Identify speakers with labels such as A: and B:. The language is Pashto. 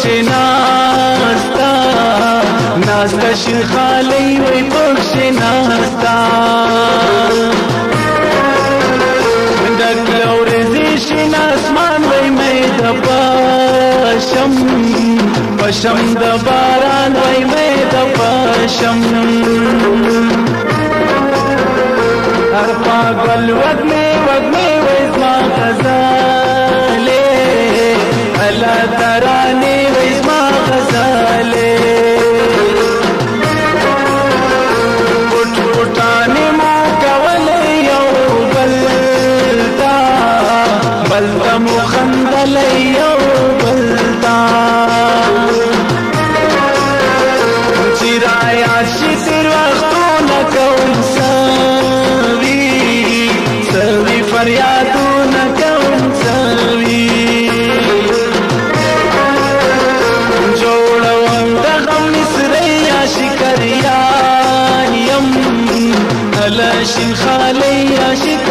A: ناستا ناستا شین خالی وی پکش ناستا دک لورزی شین اسمان وی مید پاشم پشم د باران وی مید پاشم هر پاگل وگمی ویزما غزالی علا ترانی ویزما غزالی پوٹ پوٹانی مو کولی یو بلتا بلتا مو خندلی یو بلتا چیرایا شی تیر وقتو نکون سوی فریادو نکون سوی جوڑوان دغم مصری عاشقریان یم علا شین خالی عاشق